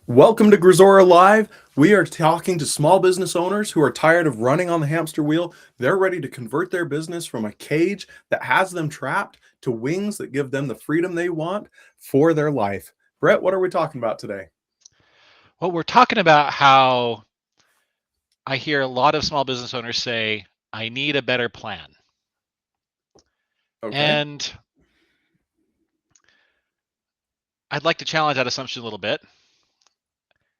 Welcome to Grazora Live. We are talking to small business owners who are tired of running on the hamster wheel. They're ready to convert their business from a cage that has them trapped to wings that give them the freedom they want for their life. Brett, what are we talking about today? Well, we're talking about how I hear a lot of small business owners say, I need a better plan. Okay. And I'd like to challenge that assumption a little bit.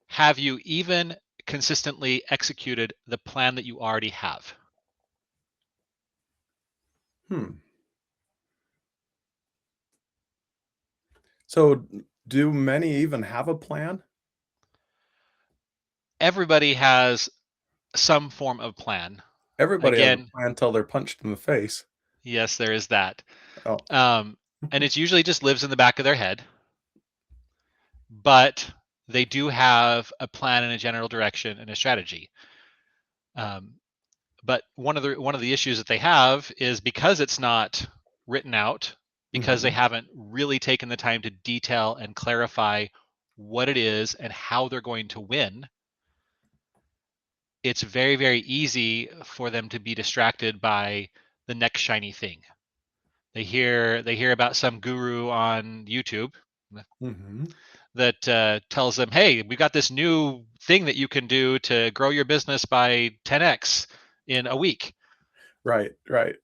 Have you even consistently executed the plan that you already have? Hmm. So, do many even have a plan? Everybody has some form of plan. Everybody has a Again, plan until they're punched in the face. yes, there is that. Oh, And it usually just lives in the back of their head, but they do have a plan and a general direction and a strategy. Um, but one of the issues that they have is because it's not written out, because they mhm. haven't really taken the time to detail and clarify what it is and how they're going to win. It's very, very easy for them to be distracted by the next shiny thing. They hear about some guru on YouTube Mhm. that tells them, "Hey, we've got this new thing that you can do to grow your business by 10x in a week." Right, right.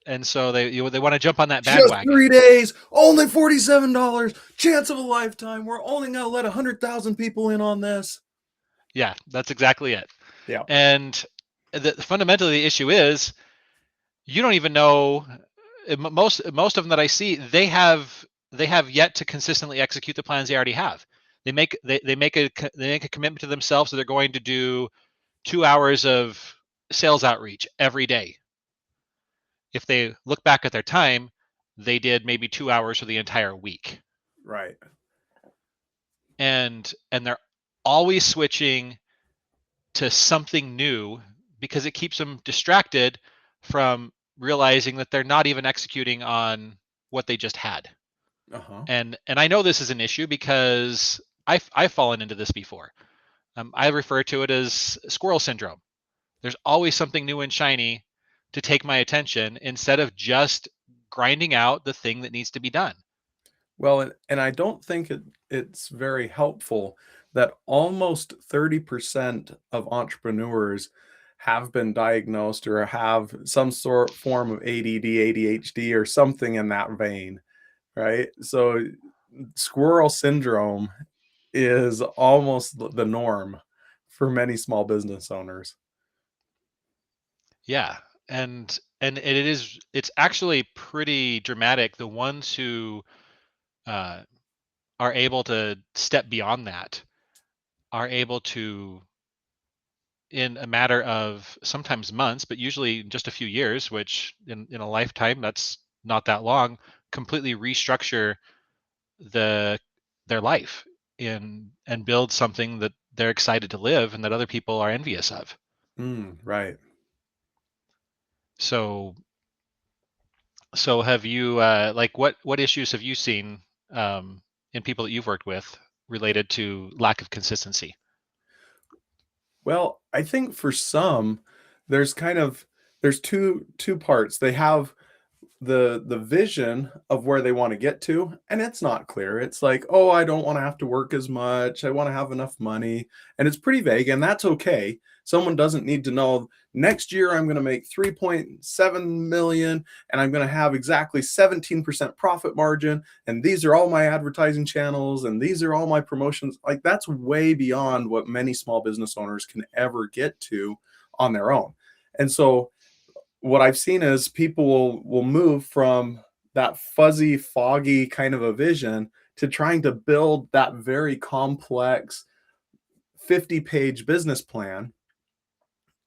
And so they want to jump on that Just bandwagon. 3 days, only $47, chance of a lifetime. We're only gonna let 100,000 people in on this. Yeah, that's exactly it. Yeah. And fundamentally, the issue is you don't even know. Most of them that I see, they have yet to consistently execute the plans they already have. They make a commitment to themselves that they're going to do 2 hours of sales outreach every day. If they look back at their time, they did maybe 2 hours for the entire week, Right. and they're always switching to something new because it keeps them distracted from realizing that they're not even executing on what they just had. Uh-huh. And I know this is an issue because I've fallen into this before. I refer to it as squirrel syndrome. There's always something new and shiny to take my attention instead of just grinding out the thing that needs to be done. Well, and I don't think it's very helpful that almost 30% of entrepreneurs have been diagnosed or have some sort form of ADD, ADHD, or something in that vein, right? So squirrel syndrome is almost the norm for many small business owners. Yeah, and it's actually pretty dramatic. The ones who uh, are able to step beyond that are able to, in a matter of sometimes months, but usually just a few years, which in a lifetime, that's not that long, completely restructure the their life in and build something that they're excited to live and that other people are envious of. Right. So so have you like what issues have you seen in people that you've worked with related to lack of consistency? Well, I think for some, there's kind of there's two parts. They have the vision of where they want to get to, and it's not clear. It's like, oh, I don't want to have to work as much. I want to have enough money, and it's pretty vague, and that's okay. Someone doesn't need to know next year I'm going to make 3.7 million and I'm going to have exactly 17% profit margin and these are all my advertising channels and these are all my promotions. Like that's way beyond what many small business owners can ever get to on their own. And so what I've seen is people will move from that fuzzy, foggy kind of a vision to trying to build that very complex 50-page business plan.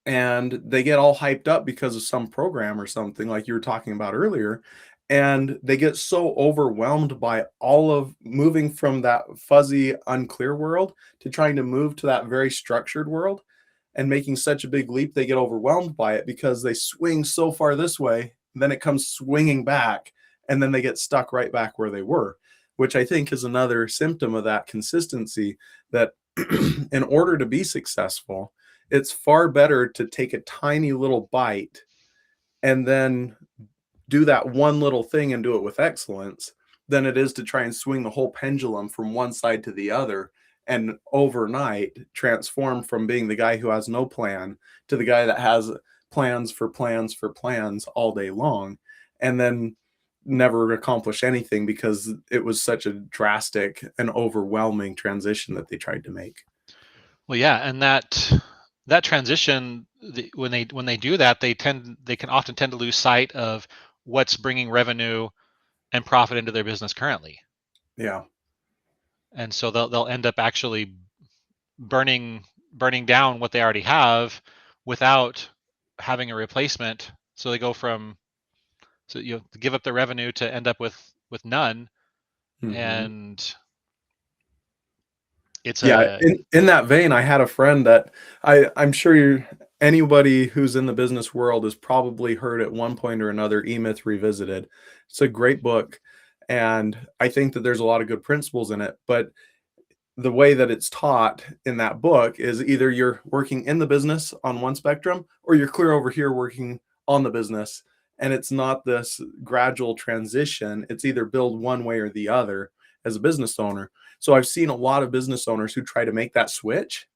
And they get all hyped up because of some program or something like you were talking about earlier. And they get so overwhelmed by all of moving from that fuzzy, unclear world to trying to move to that very structured world and making such a big leap, they get overwhelmed by it because they swing so far this way, then it comes swinging back, and then they get stuck right back where they were, which I think is another symptom of that consistency that in order to be successful, it's far better to take a tiny little bite and then do that one little thing and do it with excellence than it is to try and swing the whole pendulum from one side to the other and overnight transform from being the guy who has no plan to the guy that has plans for plans for plans all day long, and then never accomplish anything because it was such a drastic and overwhelming transition that they tried to make. Well, yeah, and that transition, when they do that, they can often tend to lose sight of what's bringing revenue and profit into their business currently, Yeah. and so they'll end up actually burning down what they already have without having a replacement. So they go from give up the revenue to end up with none, Hmm. and it's Yeah, a in that vein, I had a friend that I'm sure anybody who's in the business world has probably heard at one point or another E-Myth Revisited. It's a great book, and I think that there's a lot of good principles in it, but the way that it's taught in that book is either you're working in the business on one spectrum or you're clear over here working on the business, and it's not this gradual transition. It's either build one way or the other as a business owner. So I've seen a lot of business owners who try to make that switch,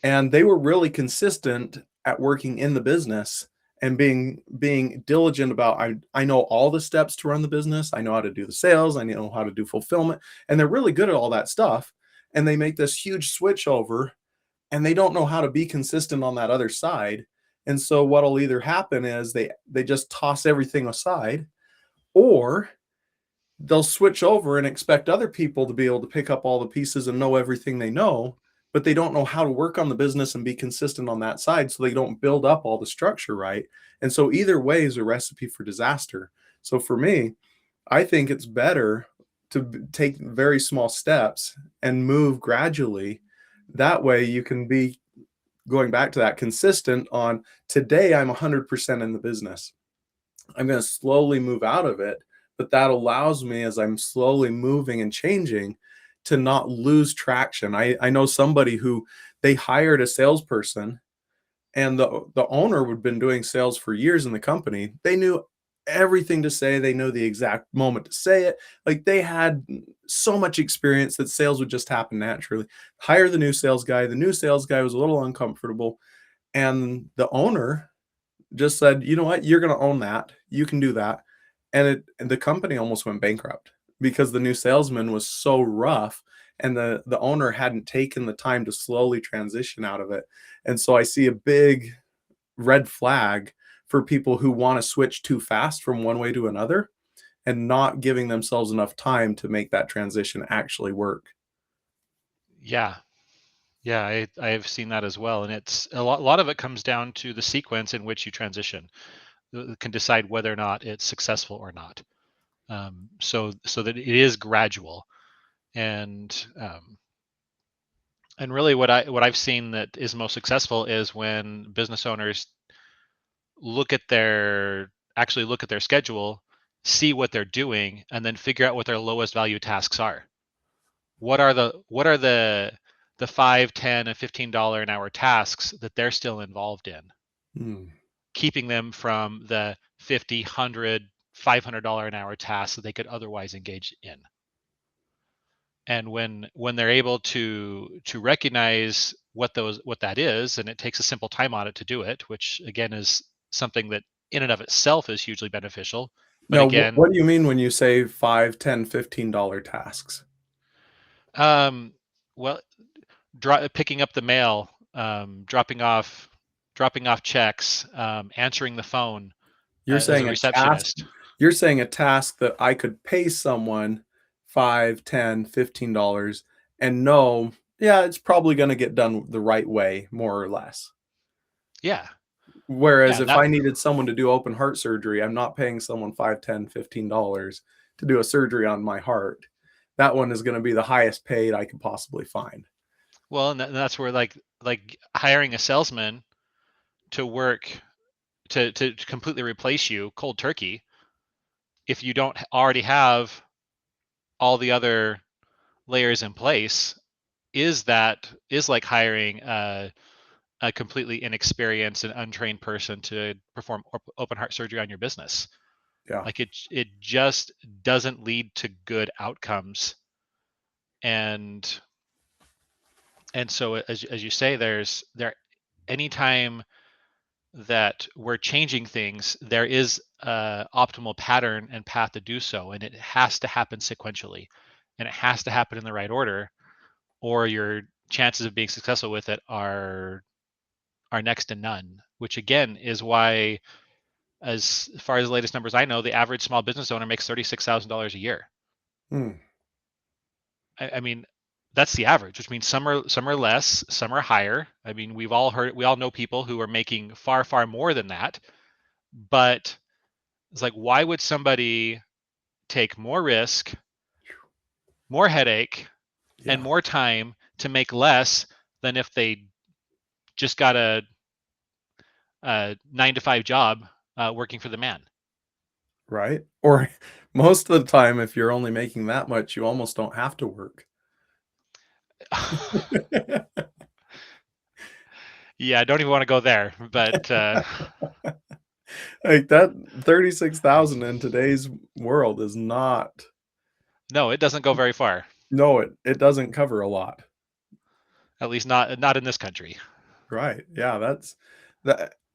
and they were really consistent at working in the business and being diligent about, I know all the steps to run the business, I know how to do the sales, I know how to do fulfillment, and they're really good at all that stuff, and they make this huge switch over and they don't know how to be consistent on that other side. And so what'll either happen is they just toss everything aside, or they'll switch over and expect other people to be able to pick up all the pieces and know everything they know, but they don't know how to work on the business and be consistent on that side. So they don't build up all the structure right. And so either way is a recipe for disaster. So for me, I think it's better to take very small steps and move gradually. That way you can be going back to that consistent on today, I'm 100% in the business. I'm going to slowly move out of it, but that allows me, as I'm slowly moving and changing, to not lose traction. I know somebody who they hired a salesperson, and the owner had been doing sales for years in the company. They knew everything to say. They know the exact moment to say it. Like they had so much experience that sales would just happen naturally. Hire the new sales guy. The new sales guy was a little uncomfortable, and the owner just said, "You know what? You're going to own that. You can do that." And the company almost went bankrupt because the new salesman was so rough, and the owner hadn't taken the time to slowly transition out of it. And so I see a big red flag for people who want to switch too fast from one way to another and not giving themselves enough time to make that transition actually work. yeah. Yeah, I've seen that as well, and it's a lot of it comes down to the sequence in which you transition. Can decide whether or not it's successful or not. So that it is gradual, and really what I've seen that is most successful is when business owners look at their actually look at their schedule, see what they're doing, and then figure out what their lowest value tasks are. What are the 5, 10, and $15 an hour tasks that they're still involved in, Hmm. keeping them from the 50, 100, $500 an hour tasks that they could otherwise engage in. And when they're able to recognize what that is, and it takes a simple time audit to do it, which again is something that in and of itself is hugely beneficial. But Now, again, what do you mean when you say 5, 10, $15 tasks? um, well, picking up the mail, dropping off checks, answering the phone You're as a saying a task receptionist. you're saying a task that I could pay someone 5, 10, $15 and know, yeah, it's probably gonna get done the right way, more or less. Yeah, Whereas yeah, if that I needed someone to do open heart surgery, I'm not paying someone 5, 10, $15 to do a surgery on my heart. That one is gonna be the highest paid I could possibly find. well, and that's where like hiring a salesman to work to completely replace you cold turkey, if you don't already have all the other layers in place, is like hiring a completely inexperienced and untrained person to perform open heart surgery on your business. Yeah. Like it just doesn't lead to good outcomes. And so as you say, there anytime that we're changing things, there is a optimal pattern and path to do so, and it has to happen sequentially, and it has to happen in the right order, or your chances of being successful with it are next to none. Which again is why, as far as the latest numbers I know, the average small business owner makes $36,000 a year. Hmm. I mean, that's the average, which means some are less, some are higher. I mean, we all know people who are making far, far more than that. But it's like, why would somebody take more risk, more headache, and Yeah. more time to make less than if they just got a 9 to 5 job working for the man? Right? Or most of the time, if you're only making that much, you almost don't have to work. Yeah, I don't even want to go there, but Like that 36,000 in today's world is not. no, it doesn't go very far. No, it doesn't cover a lot. At least not in this country. Right. Yeah,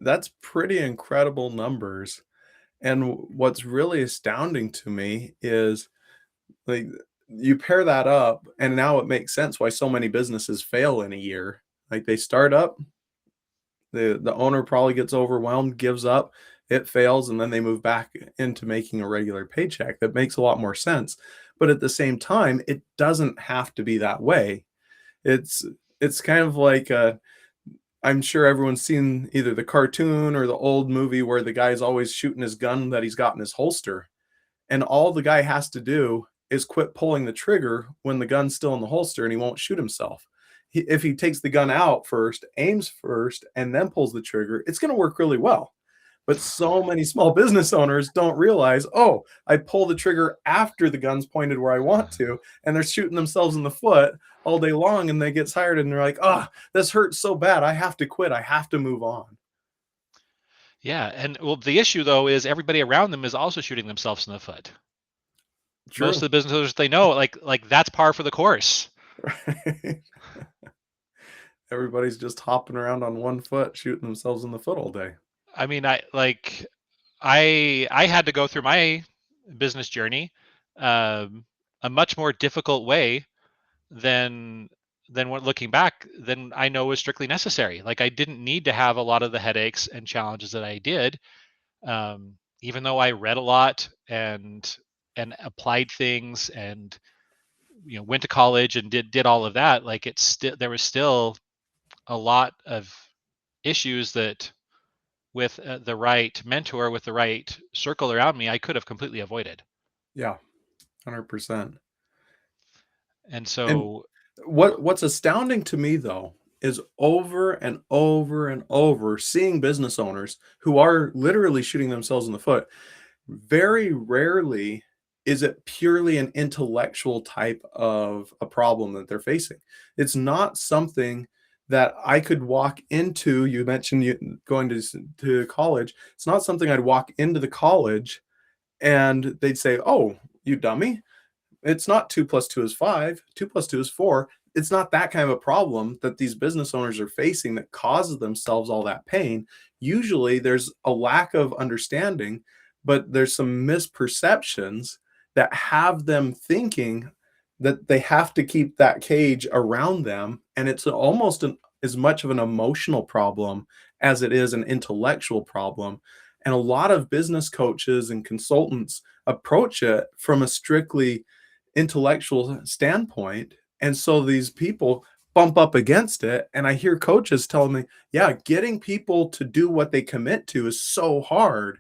that's pretty incredible numbers. And what's really astounding to me is, like, you pair that up, and now it makes sense why so many businesses fail in a year. Like, they start up, the owner probably gets overwhelmed, gives up, it fails, and then they move back into making a regular paycheck. That makes a lot more sense. But at the same time, it doesn't have to be that way. It's it's kind of like, I'm sure everyone's seen either the cartoon or the old movie where the guy's always shooting his gun that he's got in his holster, and all the guy has to do is quit pulling the trigger when the gun's still in the holster, and he won't shoot himself. If he takes the gun out first, aims first, and then pulls the trigger, it's going to work really well. But so many small business owners don't realize, oh, I pull the trigger after the gun's pointed where I want to, and they're shooting themselves in the foot all day long, and they get tired and they're like, ah, oh, this hurts so bad. I have to quit. I have to move on. Yeah, and well, the issue though is everybody around them is also shooting themselves in the foot. Most of True. the business owners they know, like that's par for the course. Right. Everybody's just hopping around on one foot, shooting themselves in the foot all day. I mean, I had to go through my business journey a much more difficult way than what looking back than I know was strictly necessary. Like I didn't need to have a lot of the headaches and challenges that I did, even though I read a lot and applied things and went to college and did all of that. Like it's still there was still a lot of issues that with the right mentor, with the right circle around me, I could have completely avoided. Yeah, 100%. And And so, what's astounding to me though is over and over and over seeing business owners who are literally shooting themselves in the foot. Very rarely is it purely an intellectual type of a problem that they're facing. It's not something that I could walk into. You mentioned you going to college. It's not something I'd walk into the college and they'd say, "Oh, you dummy. It's not 2 plus 2 is 5. 2 plus 2 is 4." It's not that kind of a problem that these business owners are facing that causes themselves all that pain. Usually there's a lack of understanding, but there's some misperceptions that have them thinking that they have to keep that cage around them. And it's almost as much of an emotional problem as it is an intellectual problem. And a lot of business coaches and consultants approach it from a strictly intellectual standpoint. And so these people bump up against it. And I hear coaches telling me, yeah, getting people to do what they commit to is so hard.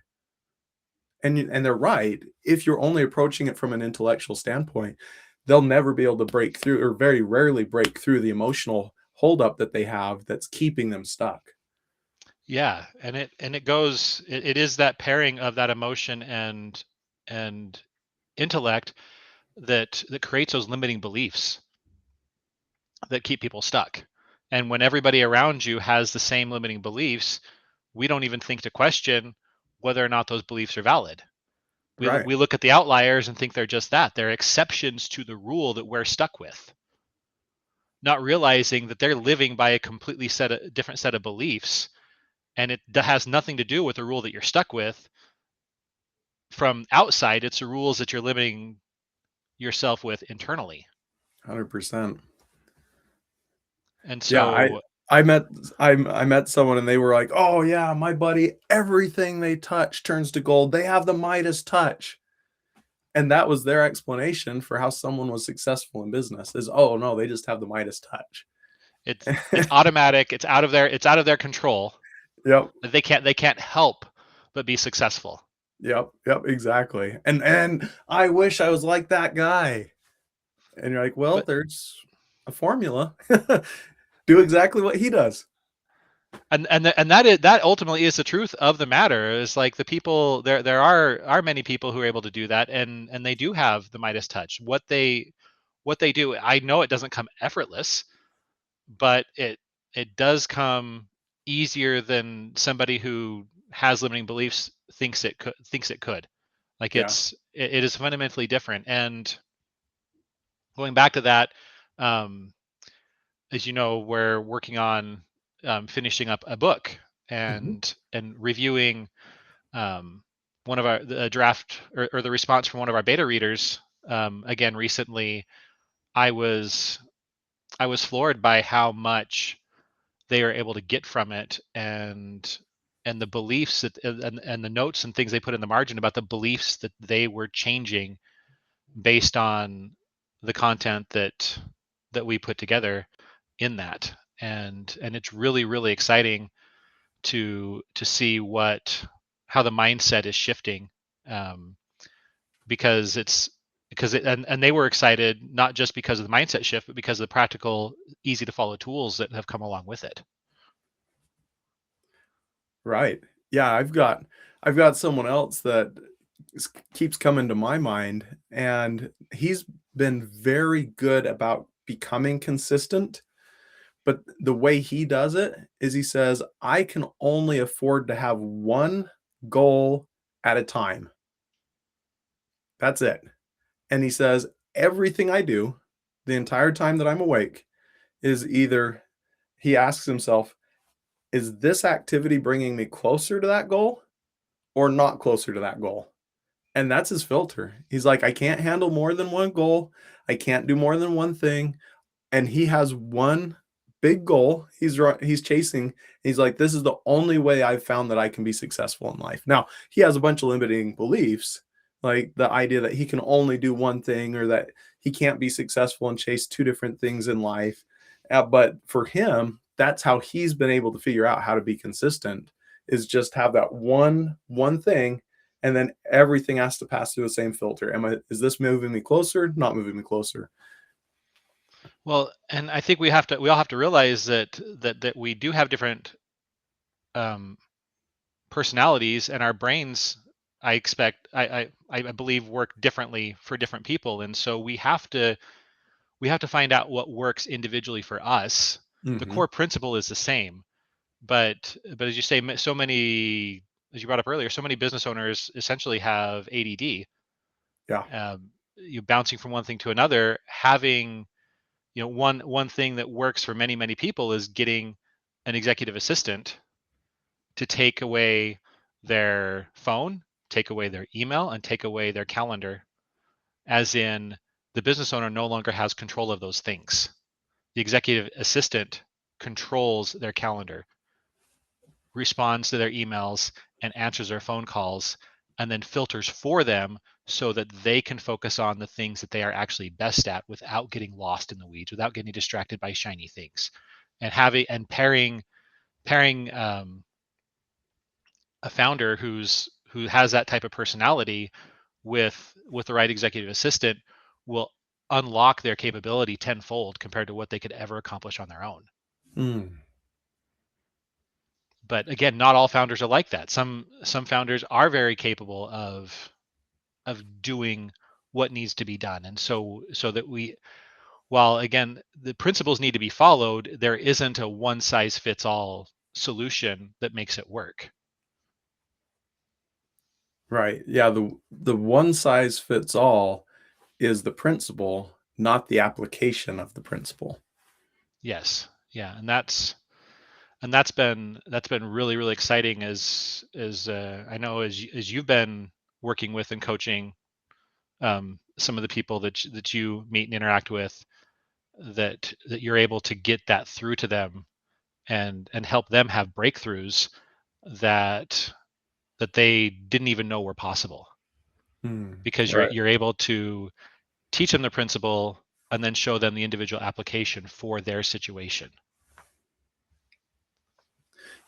And they're right. If you're only approaching it from an intellectual standpoint, they'll never be able to break through, or very rarely break through, the emotional holdup that they have that's keeping them stuck. yeah, and it is that pairing of that emotion and intellect that creates those limiting beliefs that keep people stuck. And when everybody around you has the same limiting beliefs, we don't even think to question whether or not those beliefs are valid. Right. We look at the outliers and think they're just that. They're exceptions to the rule that we're stuck with, not realizing that they're living by a completely different set of beliefs, and it has nothing to do with the rule that you're stuck with from outside. It's the rules that you're limiting yourself with internally. 100%. And Yeah, so, I met I met someone and they were like, "Oh yeah, my buddy, everything they touch turns to gold. They have the Midas touch." And that was their explanation for how someone was successful in business is, "Oh no, they just have the Midas touch." it's automatic. It's out of their control. Yep. They can't help but be successful. Yep. Yep. Exactly. And I wish I was like that guy. And you're like, well, But there's a formula. Do exactly what he does. and that ultimately is the truth of the matter. Is like the people there are many people who are able to do that, and they do have the Midas touch. What they do, I know it doesn't come effortless, but it does come easier than somebody who has limiting beliefs thinks it could. Like Yeah. it is fundamentally different. And going back to that, um, as you know, we're working on finishing up a book Mhm. and reviewing um, one of our the draft or the response from one of our beta readers. Again, recently, I was I was floored by how much they are able to get from it, and the beliefs that and the notes and things they put in the margin about the beliefs that they were changing based on the content that we put together in that. And it's really exciting to see what how the mindset is shifting, um, because it's because it, and they were excited not just because of the mindset shift, but because of the practical, easy to follow tools that have come along with it. Right. Yeah, I've got someone else that keeps coming to my mind, and he's been very good about becoming consistent. But the way he does it is he says, I can only afford to have one goal at a time. That's it. And he says, everything I do the entire time that I'm awake is either he asks himself, is this activity bringing me closer to that goal or not closer to that goal? And that's his filter. He's like, I can't handle more than one goal. I can't do more than one thing. And he has one big goal he's chasing. He's like, this is the only way I've found that I can be successful in life. Now, he has a bunch of limiting beliefs, like the idea that he can only do one thing or that he can't be successful and chase two different things in life. But for him, that's how he's been able to figure out how to be consistent is just have that one thing, and then everything has to pass through the same filter. Is this moving me closer? Not moving me closer. Well, and I think we all have to realize that we do have different um, personalities, and our brains, I expect I believe, work differently for different people. And so we have to find out what works individually for us. The Hmm. core principle is the same, but as you say, so many, as you brought up earlier, so many business owners essentially have ADD. Yeah. You bouncing from one thing to another, having, you know, one thing that works for many people is getting an executive assistant to take away their phone, take away their email, and take away their calendar, as in the business owner no longer has control of those things. The executive assistant controls their calendar, responds to their emails, and answers their phone calls, and then filters for them so that they can focus on the things that they are actually best at without getting lost in the weeds, without getting distracted by shiny things. And having and pairing a founder who has that type of personality with the right executive assistant will unlock their capability tenfold compared to what they could ever accomplish on their own. Mm. But again, not all founders are like that. Some founders are very capable of doing what needs to be done, and so that while again, the principles need to be followed, there isn't a one size fits all solution that makes it work. Right. Yeah, the one size fits all is the principle, not the application of the principle. Yes. Yeah. And that's been really, really exciting as I know as you've been working with and coaching some of the people that you meet and interact with, that you're able to get that through to them and help them have breakthroughs that they didn't even know were possible, because you're Right. you're able to teach them the principle and then show them the individual application for their situation.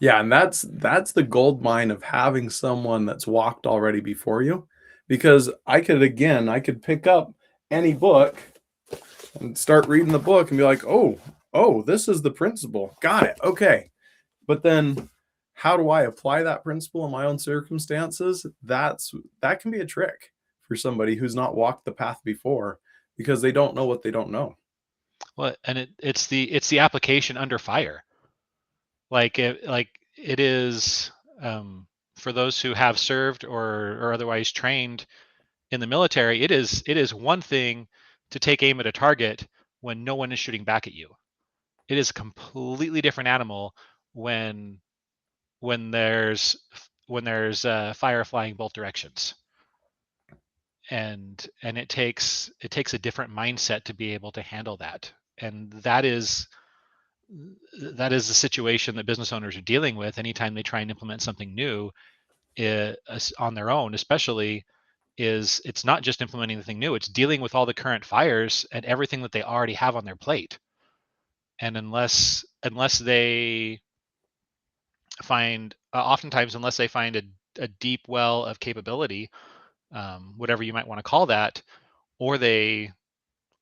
Yeah, and that's the gold mine of having someone that's walked already before you, because I could pick up any book and start reading the book and be like, "Oh, this is the principle. Got it. Okay." But then how do I apply that principle in my own circumstances? That can be a trick for somebody who's not walked the path before because they don't know what they don't know. Well, and it's the application under fire. Like it is, for those who have served or otherwise trained in the military. It is one thing to take aim at a target when no one is shooting back at you. It is a completely different animal when when there's fire flying both directions, and it takes a different mindset to be able to handle that. And that is the situation that business owners are dealing with anytime they try and implement something new, on their own especially. Is it's not just implementing the thing new, it's dealing with all the current fires and everything that they already have on their plate. And unless they find oftentimes unless they find a deep well of capability, whatever you might want to call that, or they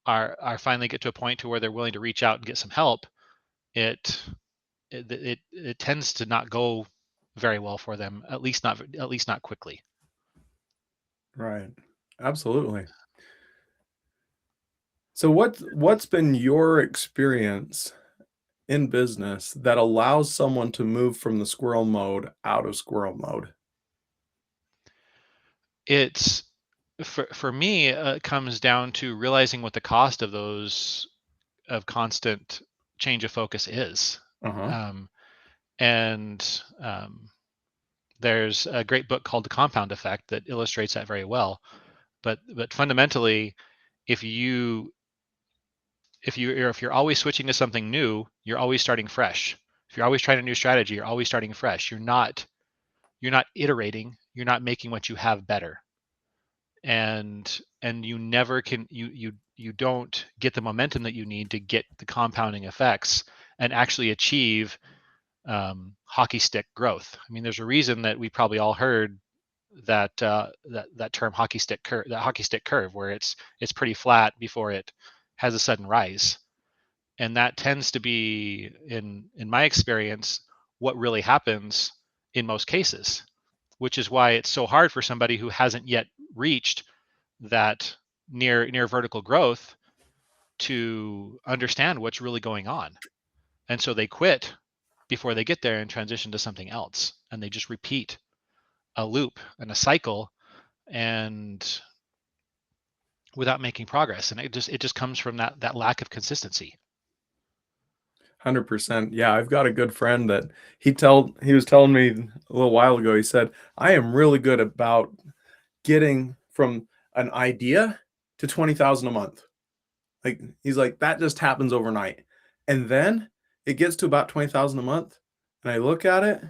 are finally get to a point to where they're willing to reach out and get some help, it it tends to not go very well for them, at least not quickly. Right. Absolutely. So what's been your experience in business that allows someone to move from the squirrel mode out of squirrel mode? It's for me, it comes down to realizing what the cost of those of constant change of focus is. Uh-huh. um, and there's a great book called The Compound Effect that illustrates that very well. But fundamentally, if you if you're always switching to something new, you're always starting fresh. If you're always trying a new strategy, you're always starting fresh. You're not iterating. You're not making what you have better. And you never can you don't get the momentum that you need to get the compounding effects and actually achieve hockey stick growth. I mean, there's a reason that we probably all heard that term hockey stick curve, where it's pretty flat before it has a sudden rise. And that tends to be, in my experience, what really happens in most cases, which is why it's so hard for somebody who hasn't yet reached that near vertical growth to understand what's really going on. And so they quit before they get there and transition to something else, and they just repeat a loop and a cycle, and without making progress. And it just comes from that lack of consistency. 100%. Yeah, I've got a good friend that he was telling me a little while ago. He said, "I am really good about getting from an idea to 20,000 a month." Like he's like, "That just happens overnight." And then it gets to about 20,000 a month, and I look at it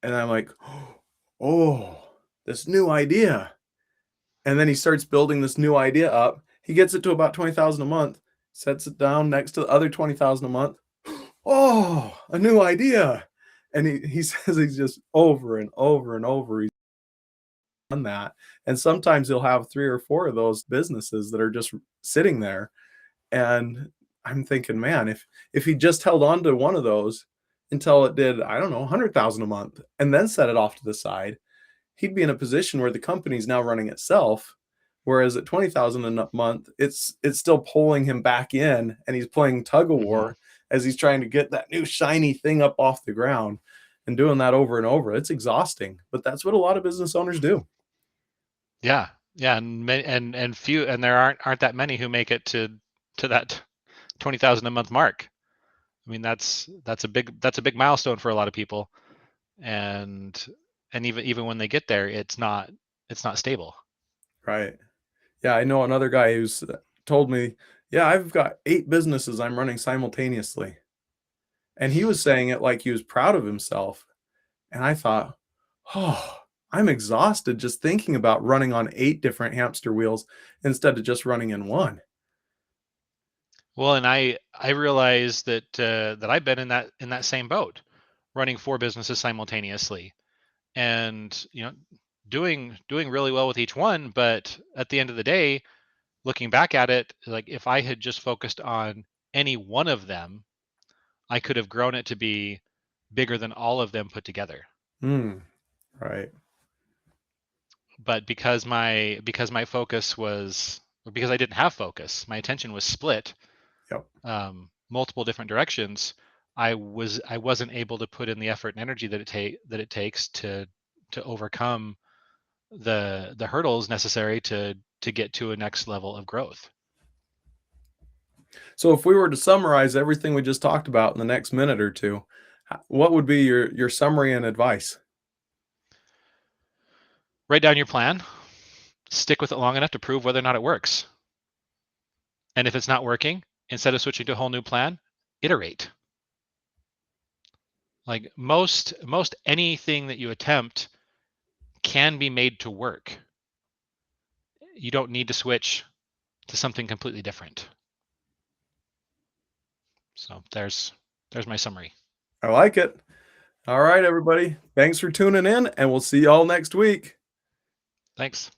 and I'm like, "Oh, this new idea." And then he starts building this new idea up. He gets it to about 20,000 a month, sets it down next to the other 20,000 a month. Oh, a new idea. And he says he's just over and over and over he's done that. And sometimes he'll have 3 or 4 of those businesses that are just sitting there. And I'm thinking, man, if he just held on to one of those until it did, I don't know, 100,000 a month and then set it off to the side, he'd be in a position where the company's now running itself, Whereas at 20,000 a month, it's still pulling him back in, and he's playing tug of Hmm. war as he's trying to get that new shiny thing up off the ground and doing that over and over. It's exhausting, but that's what a lot of business owners do. Yeah, yeah, and few, and there aren't that many who make it to that 20,000 a month mark. I mean, that's a big milestone for a lot of people, and even when they get there, it's not stable. Right. Yeah, I know another guy who's told me, "Yeah, I've got 8 businesses I'm running simultaneously." And he was saying it like he was proud of himself. And I thought, "Oh, I'm exhausted just thinking about running on 8 different hamster wheels instead of just running in one." Well, and I realize that I've been in that same boat, running four businesses simultaneously, and doing really well with each one. But at the end of the day, looking back at it, like if I had just focused on any one of them, I could have grown it to be bigger than all of them put together. Mm, right. But because my focus was, or because I didn't have focus, my attention was split Yep. multiple different directions. I wasn't able to put in the effort and energy that it takes to overcome the hurdles necessary to get to a next level of growth. So if we were to summarize everything we just talked about in the next minute or two, what would be your summary and advice? Write down your plan, stick with it long enough to prove whether or not it works. And if it's not working, instead of switching to a whole new plan, iterate. Like most anything that you attempt can be made to work. You don't need to switch to something completely different. So there's my summary. I like it. All right, everybody. Thanks for tuning in, and we'll see y'all next week. Thanks.